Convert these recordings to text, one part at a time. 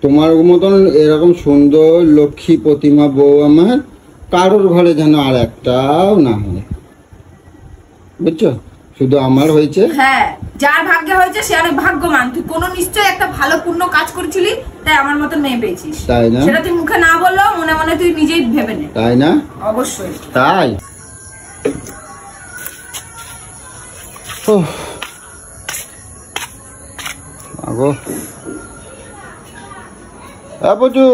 তোমার মতন এরকম সুন্দর লক্ষ্মী প্রতিমা বউ আমার কারোর ঘরে যেন আর একটাও না হয়, বুঝছো? শুধু আমার হয়েছে। হ্যাঁ, যার ভাগ্যে হয়েছে সে অনেক ভাগ্যবান। তুই কোনো নিশ্চয় একটা ভালো পূর্ণ কাজ করেছিলি, তাই আমার মতন মেয়ে পেয়েছিস, তাই না? সেটা তুই মুখে না বললেও মনে মনে তুই নিজেই ভেবে নে, তাই না? অবশ্যই তাই। আগো পুচু,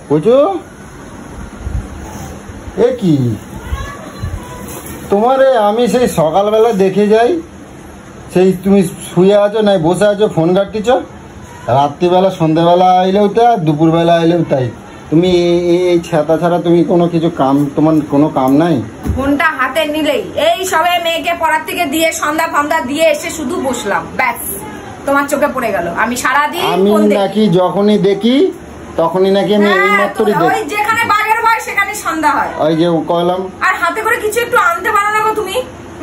পুচু এ কি তোমারে আমি সেই সকালবেলা দেখে যাই, সেই তুমি শুয়ে আছো নাই বসে আছো ফোন ঘাটতিছ, রাত্রিবেলা সন্ধ্যেবেলা আইলেও তাই, দুপুরবেলা আইলেও তাই। তুমি এই ছাতা ছাড়া তুমি কোনো কিছু কাম, তোমার কোনো কাম নাই? ফোনটা হাতে নিলেই এই সবে মেয়েকে পড়ার থেকে দিয়ে সন্ধ্যা ফন্দা দিয়ে এসে শুধু বসলাম, ব্যাস তোমার চোখে পড়ে গেল। আমি সারাদিন আমি নাকি যখনই দেখি তখনই নাকি আমি এই মাত্রই দেখি, ওই যেখানে বাঘের ভয় সেখানে সন্ধ্যা হয়। ওই যে কইলাম, আর হাতে করে কিছু একটু আনতে পারো না গো তুমি?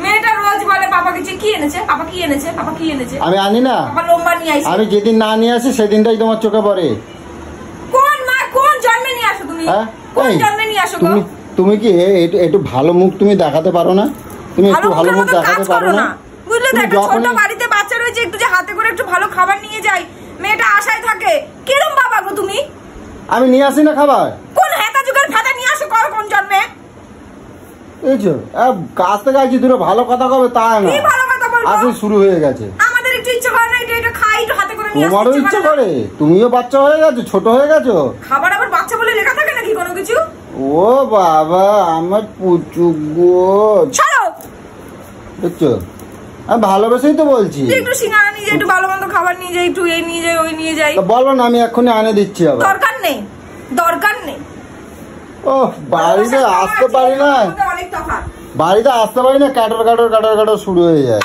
মেয়েটা রোজ বলে পাপা কিছু কি এনেছে, পাপা কি এনেছে, পাপা কি এনেছে। আমি আনি না, পাপা লম্বা নিয়ে আসে। আমি যেদিন না নিয়ে আসি সেদিনটাই তোমার চোখে পড়ে। কোন মা কোন জন্মে নিয়ে আসো তুমি? কোন জন্মে নিয়ে আসো গো? তুমি কি একটু ভালো মুখ তুমি দেখাতে পারো না? তুমি একটু ভালো মুখ দেখাতে পারো না? বুঝলে, দেখো ছোট বাড়িতে বাচ্চা রয়েছে, একটু যে হাতে করে একটু ভালো খাবার নিয়ে যাই, মেয়েটা আশায় থাকে। কিরম বাবা গো তুমি? আমি নিয়ে আসি না খাবার? কোন হেতা যুগের ফাটা নিয়ে আসো কোন জন্মে? এইছো কাছ থেকে আছি দুটো ভালো কথা কবে তা না, কি ভালো কথা বলবো? আজকে শুরু হয়ে গেছে। আমাদের একটু ইচ্ছে করে না এটা খাই, একটু হাতে করে নিয়ে আসি। তোমারও ইচ্ছে করে? তুমিও বাচ্চা হয়ে গেছো, ছোট হয়ে গেছো। খাবার আবার বাচ্চা বলে লেখা থাকে নাকি কোনো কিছু? ও বাবা আমার পুচু গো, ছাড়ো। বুঝছো, আমি ভালোবেসেই তো বলছি। একটু সিঙ্গারা নিয়ে যাই, একটু ভালো মন্দ খাবার নিয়ে যাই, একটু এই নিয়ে যাই ওই নিয়ে যাই। বলো না, আমি এক্ষুনি আনে দিচ্ছি। আবার দরকার নেই, দরকার নেই। ও বাড়িতে আসতে পারি না, বাড়িতে আসতে পারি না, কাটর কাটর কাটর কাটর শুরু হয়ে যায়।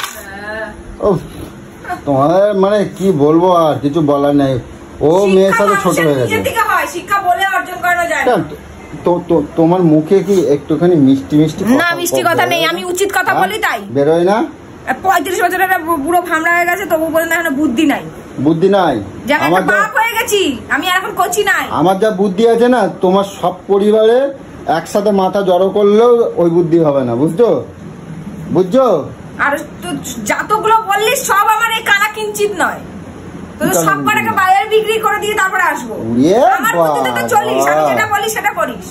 ও তোমার মানে কি বলবো, আর কিছু বলার নাই। ও মেয়ের সাথে ছোট হয়ে গেছে। শিক্ষা বলে অর্জন করানো যায় না। তোমার মুখে কি একটুখানি মিষ্টি মিষ্টি? না, মিষ্টি কথা নেই, আমি উচিত কথা বলি তাই বেরোয় না। 35 বছরের বুড়ো ভামড়া হয়ে গেছে, তবু পর্যন্ত এখন বুদ্ধি নাই। বুদ্ধি নাই? আমার বাপ হয়ে গেছি আমি, এখন করছি নাই। আমার যা বুদ্ধি আছে না, তোমার সব পরিবারে একসাথে মাথা জড়ো করলেও ওই বুদ্ধি হবে না, বুঝছো? বুঝছো? আর যতগুলো বললি সব আমার এই কানা কিঞ্চিত নয়, সব কটাকে বাজারে বিক্রি করে দিয়ে তারপরে আসবো। আমার বুদ্ধিতে তো চলিস, আমি যেটা বলি সেটা করিস।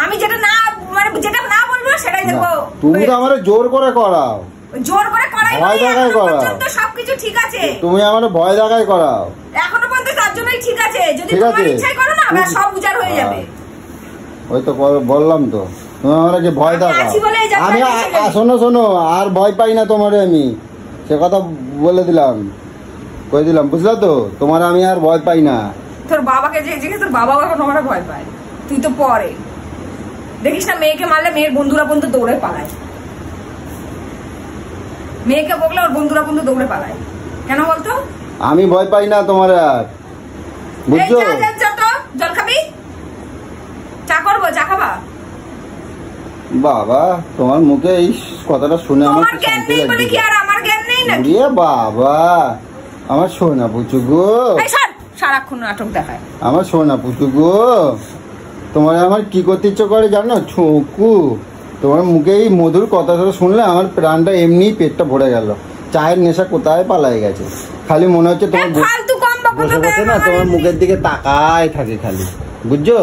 আমি যেটা না মানে যেটা না বলবো সেটাই দেখবো। তুমি তো আমারে জোর করে করাও, জোর করে করাই, ভয় দেখাই করাও। সবকিছু ঠিক আছে, তুমি আমারে ভয় দেখাই করাও। এখনো পর্যন্ত তার জন্যই ঠিক আছে। যদি তোমার ইচ্ছাই করো না, সব উজাড় হয়ে যাবে। ওই তো বললাম তো, তুমি আমারে যে ভয় দেখাও। আমি শোনো শোনো, আর ভয় পাই না তোমারে, আমি সে কথা বলে দিলাম, কই দিলাম, বুঝলা তো? তোমার আমি আর ভয় পাই না। তোর বাবাকে যে জিজ্ঞেস, তোর বাবা এখন আমরা ভয় পায়, তুই তো পরে দেখিস না মেয়েকে মারলে মেয়ের বন্ধুরা বন্ধু দৌড়ে পালায়, মেয়েকে বকলে ওর বন্ধুরা বন্ধু দৌড়ে পালায়। কেন বলতো? আমি ভয় পাই না তোমার আর, বুঝছো? জল খাবি? চা করবো, চা খাবা? বাবা তোমার মুখে এই কথাটা শুনে আমার জ্ঞান নেই বলে কি আর আমার জ্ঞান নেই নাকি? বাবা আমার সোনা পুচু গো, সারাক্ষণ নাটক দেখায়। আমার সোনা পুচু গো, তোমার আমার কি করতে ইচ্ছে করে জানো? ছুকু, তোমার মুখে এই মধুর কথাটা শুনলে আমার প্রাণটা এমনি পেটটা ভরে গেল। চায়ের নেশা কোথায় পালাই গেছে, খালি মনে হচ্ছে তোমার বসে বসে না তোমার মুখের দিকে তাকায় থাকে খালি, বুঝছো?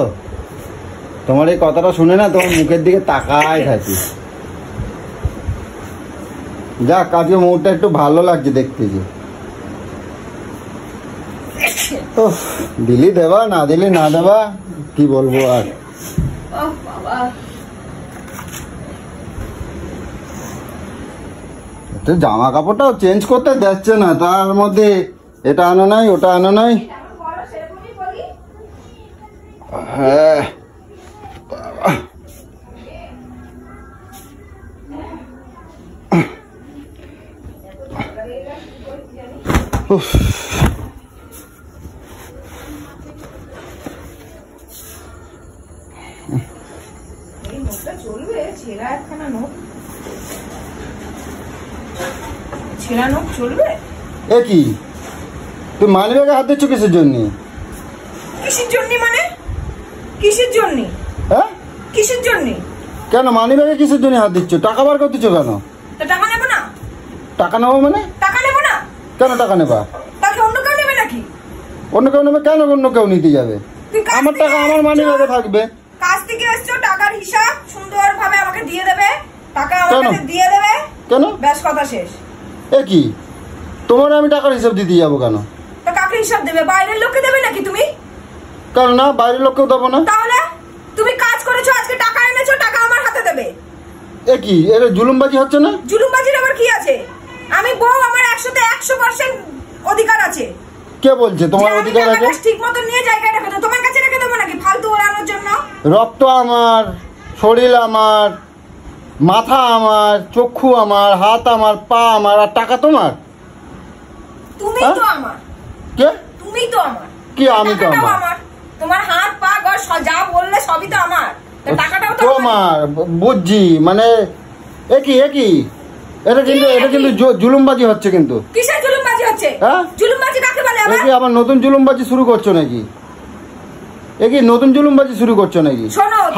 তোমার এই কথাটা শুনে না তোমার মুখের দিকে তাকায় থাকি। যাক, আজকে মুডটা একটু ভালো লাগছে দেখতে। যে দিলি দেবা, না দিলি না দেবা, কি বলবো আর। জামা কাপড়টাও চেঞ্জ করতে যাচ্ছে না, তার মধ্যে এটা আনো নাই ওটা আনো নাই। হ্যাঁ চলবে, ছেঁড়া একখানা নোট, ছেঁড়া নোট চলবে? এ কি তুমি মানি ব্যাগে হাত দিচ্ছ কিসের জন্য? কিসের জন্য মানে? কিসের জন্য? হ্যাঁ কিসের জন্য? কেন মানি ব্যাগে কিসের জন্য হাত দিচ্ছ? টাকা বার করতেছো কেন? তো টাকা নেবো না? টাকা নেবো মানে? টাকা নেবো না কেন টাকা নেবা? তাকে অন্য কেউ নেবে নাকি? অন্য কেউ নেবে কেন? অন্য কেউ নিতে যাবে? আমার টাকা আমার মানি ব্যাগে থাকবে। কাজ থেকে এসছো, টাকার হিসাব সুন্দরভাবে আমাকে দিয়ে দেবে, টাকা আমার কাছে দিয়ে দেবে। কেন? ব্যাস কথা শেষ। এ কি তোমার আমি টাকার হিসাব দিতে যাবো কেন? তো কাকে হিসাব দেবে? বাইরের লোককে দেবে নাকি তুমি? কেন না, বাইরের লোককেও দেবো না। তাহলে তুমি কাজ করেছো, আজকে টাকা এনেছো, টাকা আমার হাতে দেবে। এ কি এর জুলুমবাজি হচ্ছে না? জুলুমবাজির আবার কি আছে? আমি বউ, আমার 100% অধিকার আছে। কে বলছে তোমার অধিকার আছে? ঠিক মতো নিয়ে জায়গায় রেখে দাও। তোমার কাছে রেখে দেবো নাকি ফালতু ওড়ানোর জন্য? রক্ত আমার, শরীর আমার, মাথা আমার, চক্ষু আমার, হাত আমার, পা আমার, আর টাকা তোমার? তুমি তো আমার। কে? তুমি তো আমার। কি আমি তো আমার? তোমার হাত পা গড় যা বললে সবই তো আমার। টাকাটাও তো তোমার। বুঝছি, মানে একই এটা কিন্তু জুলুমবাজি হচ্ছে। কিন্তু কিসের জুলুমবাজি হচ্ছে? হ্যাঁ, জুলুমবাজি কাকে বলে? আবার নতুন জুলুমবাজি শুরু করছো নাকি? নতুন জুলুমবাজি শুরু করছো নাকি?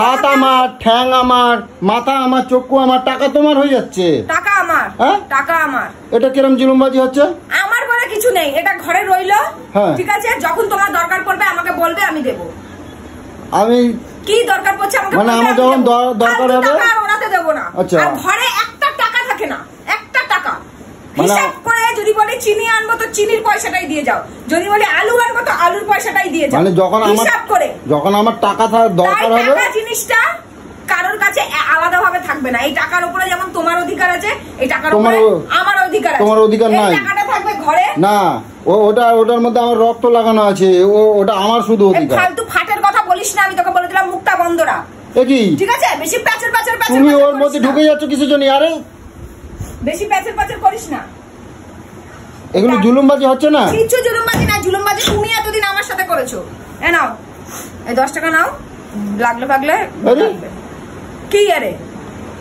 হাত আমার, ঠ্যাং আমার, মাথা আমার, চক্ষু আমার, টাকা তোমার হয়ে যাচ্ছে। টাকা আমার। হ্যাঁ, টাকা আমার। এটা কিরম জুলুমবাজি হচ্ছে? আমার বলে কিছু নেই, এটা ঘরে রইলো। হ্যাঁ, ঠিক আছে, যখন তোমার দরকার পড়বে আমাকে বলবে, আমি দেব। আমি কি দরকার পড়ছে আমাকে মানে আমার যখন দরকার হবে আর ওনাতে দেব না। আচ্ছা, আর ঘরে একটা টাকা থাকে না, একটা টাকা। হিসাব করে যদি বলি চিনি আনবো তো চিনির পয়সাটাই দিয়ে যাও, যদি বলি আলু আনবো তো আলুর পয়সাটাই দিয়ে যাও। মানে যখন আমার টাকা দরকার হবে, টাকা জিনিসটা কারোর কাছে আলাদা ভাবে থাকবে না। এই টাকার উপরে যেমন তোমার অধিকার আছে, এই টাকার উপরে আমার অধিকার আছে। তোমার অধিকার নাই। টাকাটা থাকবে ঘরে না। ওটার মধ্যে আমার রক্ত লাগানো আছে, ওটা আমার শুধু অধিকার। ফালতু ফাটের কথা বলিস না, আমি তোকে বলে দিলাম মুখটা বন্ধ রাখ। ঠিক আছে, বেশি প্যাচের তুমি ওর মধ্যে ঢুকে যাচ্ছ কিসের জন্য? আরে বেশি প্যাচের করিস না। এগুলো জুলুমবাজি হচ্ছে না? কিছু জুলুমবাজি না, জুলুমবাজি তুমি এতদিন আমার সাথে করেছো। এ নাও, এই 10 টাকা নাও, লাগলে পাগলে। কি আরে?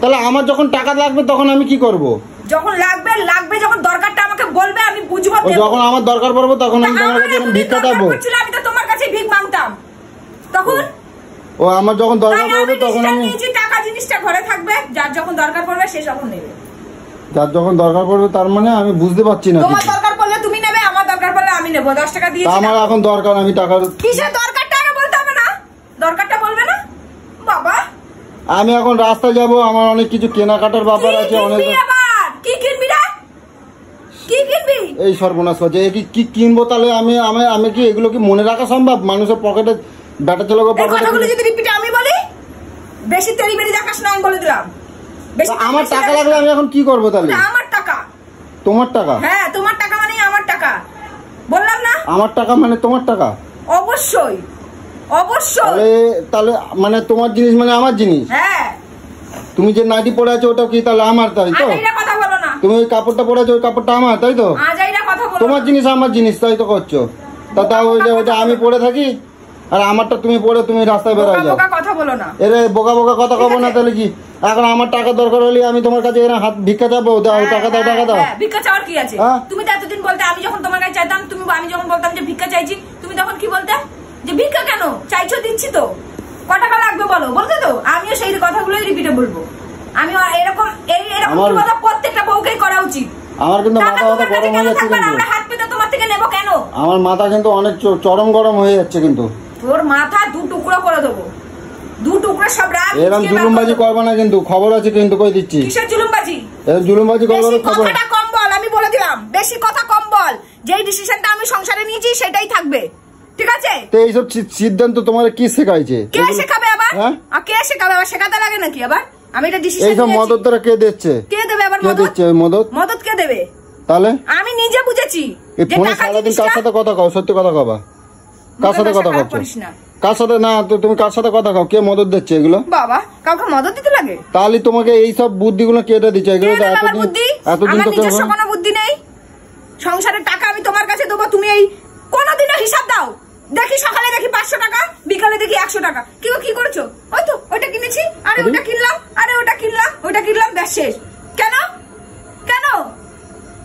তাহলে আমার যখন টাকা লাগবে তখন আমি কি করব? যখন লাগবে যখন দরকারটা আমাকে বলবে, আমি বুঝবো। যখন আমার দরকার পড়বে তখন আমি তোমার কাছে ভিক্ষা চাইবো। আমি তো তোমার কাছে ভিক মাংতাম তখন। আমার যখন দরকার পড়বে তখন আমি টাকা জিনিসটা ঘরে থাকবে, যার যখন দরকার পড়বে সে যখন নেবে। যার যখন দরকার পড়বে তার মানে আমি বুঝতে পারছি না। তোমার দরকার পড়লে তুমি নেবে, আমার দরকার পড়লে আমি নেব। 10 টাকা দিয়েছি। আমার এখন দরকার, আমি টাকার কিসের দরকারটা আগে বলতে হবে না? দরকারটা বলবে না বাবা। আমি এখন রাস্তায় যাব, আমার অনেক কিছু কেনাকাটার ব্যাপার আছে। অনেক কি কিনবি রে? কি কিনবি? এই সর্বনাশ হচ্ছে। কি কিনবো? তাহলে আমি কি এগুলো কি মনে রাখা সম্ভব? মানুষের পকেটে ব্যাটা চলে কথাগুলো যদি রিপিট আমি বলি, বেশি তেরি বেরি দেখাস না, আমি বলে দিলাম। আমার টাকা লাগলে আমি এখন কি করবো? তাহলে আমার টাকা তোমার টাকা? হ্যাঁ, তোমার টাকা মানে আমার টাকা। বললাম না আমার টাকা মানে তোমার টাকা? অবশ্যই। তাহলে মানে তোমার জিনিস মানে আমার জিনিস? হ্যাঁ। তুমি যে নাইটি পরে আছো ওটা কি তাহলে আমার? তাই তো? কথা বলো না। তুমি ওই কাপড়টা পরে আছো ওই কাপড়টা আমার, তাই তো? তোমার জিনিস আমার জিনিস, তাই তো করছো? তা ওইটা আমি পরে থাকি আর আমারটা তুমি পরে তুমি রাস্তায় বেরোয় যাও। কথা বলো না। এরে বোকা কথা কব না। তাহলে কি এখন আমার টাকা দরকার হলে আমি তোমার কাছে হাত ভিক্ষা চাবো? দাও টাকা দাও, টাকা দাও। ভিক্ষা চাওয়ার কি আছে? তুমি তো এতদিন বলতে, আমি যখন তোমার কাছে চাইতাম, আমি যখন বলতাম যে ভিক্ষা চাইছি, তুমি তখন কি বলতে? যে ভিক্ষা কেন চাইছো? দিচ্ছি তো। ক টাকা লাগবে বলো, বলতে তো। আমিও সেই কথাগুলোই রিপিটে বলবো। আমি এরকম কথা প্রত্যেকটা বউকেই করা উচিত। আমার কিন্তু মাথা গরম হয়ে যাচ্ছে। আমরা হাত পেতে তোমার থেকে নেবো কেন? আমার মাথা কিন্তু অনেক চরম গরম হয়ে যাচ্ছে। কিন্তু তোর মাথা 2 টুকরো করে দেবো, 2 টুকরো সব রাখ। এরকম জুলুমবাজি করবে না কিন্তু, খবর আছে কিন্তু, কই দিচ্ছি। কিসের জুলুমবাজি? জুলুমবাজি করবে না, খবর। কথাটা কম বল, আমি বলে দিলাম। বেশি কথা কম বল। যেই ডিসিশনটা আমি সংসারে নিয়েছি সেটাই থাকবে, ঠিক আছে? তো এইসব সিদ্ধান্ত তোমার কি শেখাইছে? কে শেখাবে আবার? কে শেখাবে আবার? শেখাতে লাগে নাকি আবার? আমি এটা ডিসিশন এইসব মদত তোরা কে দিচ্ছে? কে দেবে আবার? কে দিচ্ছে মদত? কে দেবে? তাহলে আমি নিজে বুঝেছি। এই ফোনে সারাদিন কার সাথে কথা কও? সত্যি কথা কবা। কার সাথে কথা কও? কার সাথে? না তুমি কার সাথে কথা কও? কে মদত দিচ্ছে এগুলো? বাবা, কাউকে মদত দিতে লাগে? তাহলে তোমাকে এই সব বুদ্ধিগুলো কে দিচ্ছে? এগুলো তো এতদিন তো নিজস্ব কোনো বুদ্ধি নেই। সংসারের টাকা আমি তোমার কাছে দেবো, তুমি এই কোনদিনও হিসাব দাও? দেখি সকালে দেখি 500 টাকা, বিকালে দেখি 100 টাকা। কি করেছো? ওই তো ওইটা কিনেছি, আরে ওটা কিনলাম, আরে ওটা কিনলাম, ব্যাস শেষ। কেন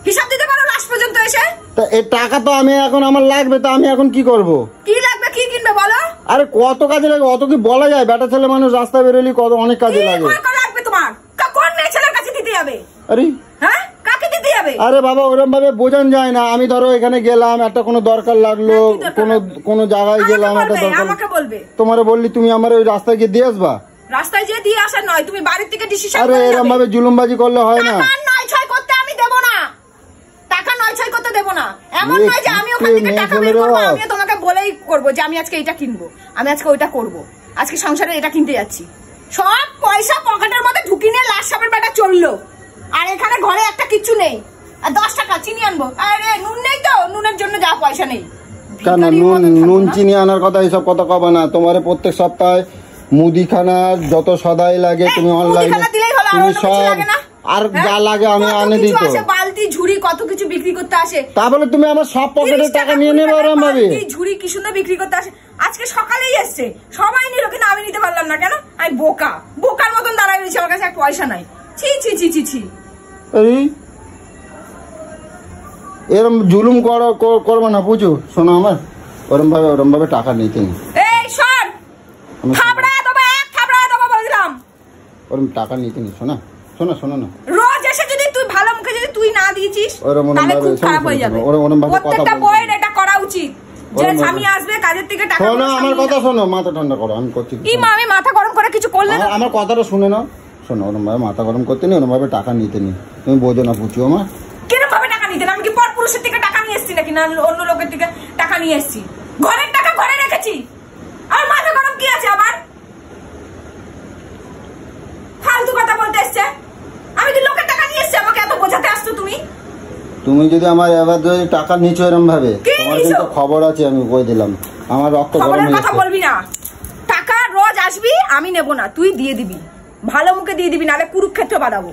হিসাব দিতে পারো লাস্ট পর্যন্ত এসে? তা এই টাকা তো আমি এখন আমার লাগবে, তো আমি এখন কি করব? কি লাগবে, কি কিনবে বলো? আরে কত কাজে লাগে, অত কি বলা যায়? বেটা ছেলে মানুষ রাস্তায় বেরোলি কত অনেক কাজে লাগে। কত লাগবে তোমার? কোন মেয়ে ছেলের কাছে দিতে যাবে? আরে হ্যাঁ, কাকে দিতে যাবে? আরে বাবা ওরকম ভাবে বোঝান যায় না। আমি ধরো এখানে গেলাম, একটা কোনো দরকার লাগলো, কোনো জায়গায় গেলাম, একটা দরকার, আমাকে বলবে। তোমারে বললি, তুমি আমার ওই রাস্তায় গিয়ে দিয়ে আসবা? রাস্তায় যে দিয়ে আসা নয়, তুমি বাড়ির থেকে ডিসিশন। আরে এরকম ভাবে জুলুমবাজি করলে হয় না। টাকা নয় ছয় করতে আমি দেব না, টাকা নয় ছয় করতে দেব না। এমন নয় যে আমি ওখান থেকে টাকা বের করব, আমি তোমাকে বলেই করব যে আমি আজকে এটা কিনবো, আমি আজকে ওইটা করব, আজকে সংসারে এটা কিনতে যাচ্ছি। সব পয়সা পকেটের মধ্যে ঢুকি নিয়ে লাশ সাপের বেটা চললো, আর এখানে ঘরে একটা কিচ্ছু নেই। আর 10 টাকা চিনি আনবো, আরে নুন নেই তো, নুনের জন্য যা পয়সা নেই। কেন নুন চিনি আনার কথা এইসব কথা কবা না। তোমারে প্রত্যেক সপ্তাহে মুদিখানার যত সদাই লাগে তুমি অনলাইনে তুমি সব আর যা লাগে আমি আনে দিই তো। বালতি ঝুড়ি কত কিছু বিক্রি করতে আসে, তা বলে তুমি আমার সব পকেটের টাকা নিয়ে নেবে ওরম ভাবে? ঝুড়ি কি সুন্দর বিক্রি করতে আসে, আজকে সকালেই এসছে, সবাই নিল কিন্তু আমি নিতে পারলাম না কেন? আমি বোকার মতন দাঁড়াই রয়েছে, আমার কাছে এক পয়সা নাই। ছি ছি ছি ছি ছি। এরম জুলুম করবো না বুঝো। শোনো আমার ওরম ভাবে টাকা নিতে নেই। এই শোন, থাবড়ায় দেবো, এক থাবড়ায় দেবো বললাম। ওরম টাকা নিতে নেই। শোনা শোনো শোনো না, রোজ এসে যদি তুই ভালো মুখে যদি তুই না দিয়েছিস তাহলে খুব খারাপ হয়ে যাবে। প্রত্যেকটা বইয়ের এটা করা উচিত যে স্বামী আসবে কাজের থেকে টাকা। শোনো আমার কথা শোনো, মাথা ঠান্ডা করো। আমি করছি কি মা, আমি মাথা গরম করে কিছু করলে না? আমার কথাটা শুনে নাও। শোনো ওরম ভাবে মাথা গরম করতে নেই, ওরম ভাবে টাকা নিতে নেই। তুমি বোঝো না পুচু আমার। কিরকম ভাবে টাকা নিতে? আমি কি পর পুরুষের থেকে টাকা নিয়ে এসেছি নাকি না অন্য লোকের থেকে টাকা নিয়ে এসেছি? ঘরের টাকা ঘরে রেখেছি, আর মাথা গরম কি আছে আবার? ফালতু কথা বলতে এসছে। আমি কি লোকের টাকা নিয়ে এসেছি আমাকে এত বোঝাতে আসছো তুমি? তুমি যদি আমার এবার যদি টাকা নিচ্ছ এরম ভাবে, তোমার কিন্তু খবর আছে, আমি বলে দিলাম। আমার রক্ত গরম হয়ে কথা বলবি না। টাকা রোজ আসবি, আমি নেব না, তুই দিয়ে দিবি, ভালো মুখে দিয়ে দিবি, নাহলে কুরুক্ষেত্র বাঁধাবো।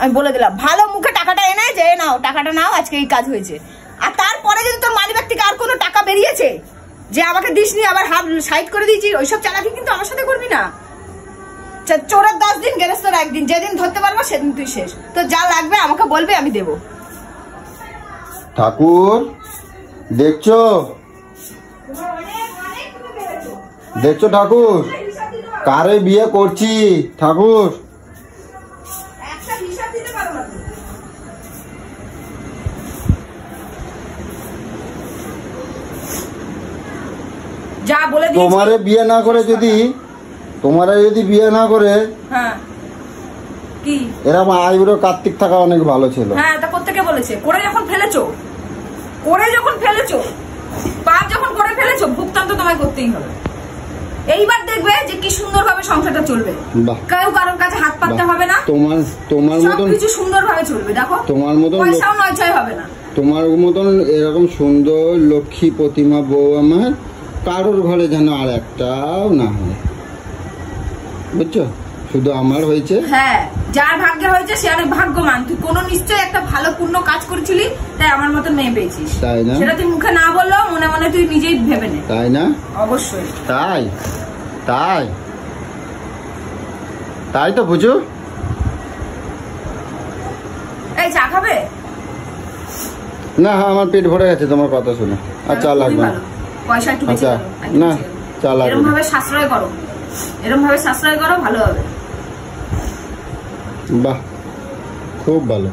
আমি বলে দিলাম, ভালো মুখে টাকাটা এনে যে নাও, টাকাটা নাও, আজকে এই কাজ হয়েছে। আর তারপরে যদি তোর মানিব্যাগ থেকে আর কোনো টাকা বেরিয়েছে যে আমাকে দিসনি, আবার হাফ সাইড করে দিয়েছি, ওইসব চালাকি কিন্তু আমার সাথে করবি না। চোরের 10 দিন, গেরস্তের 1 দিন, যেদিন ধরতে পারবো সেদিন তুই শেষ। তো যা লাগবে আমাকে বলবে, আমি দেবো। ঠাকুর দেখছো, দেখছো ঠাকুর, কারে বিয়ে করছি ঠাকুর? তোমারে বিয়ে না করে যদি বিয়ে না করে কি এরকম আইবুড়ো কার্তিক থাকা অনেক ভালো ছিল। হ্যাঁ, তা কোত্থেকে বলেছে? করে যখন ফেলেছো, পাপ যখন করে ফেলেছো, ভুগতাম তো তোমায় করতেই হবে। এইবার দেখবে যে কি সুন্দর ভাবে সংসারটা চলবে, কেউ কারোর কাছে হাত পাততে হবে না, তোমার মতন কিছু সুন্দর ভাবে চলবে। দেখো তোমার মতন পয়সাও নয় ছয় হবে না। তোমার মতন এরকম সুন্দর লক্ষ্মী প্রতিমা বউ আমার কারোর ঘরে যেন আর একটাও না হয়, বুঝছো? শুধু আমার হয়েছে। হ্যাঁ, যার ভাগ্যে হয়েছে সে অনেক ভাগ্যবান। তুই কোনো নিশ্চয় একটা ভালো পূর্ণ কাজ করেছিলি, তাই আমার মতন মেয়ে পেয়েছিস, তাই না? সেটা তুই মুখে না বললেও মনে মনে তুই নিজেই ভেবে নে, তাই না? অবশ্যই তাই তাই তাই তো বুঝো। এই চা খাবে? না, আমার পেট ভরে গেছে তোমার কথা শুনে। আর চা লাগবে না, পয়সা একটু বেশি না, চা লাগবে। এরকম ভাবে সাশ্রয় করো, ভালো হবে। বাহ, খুব ভালো।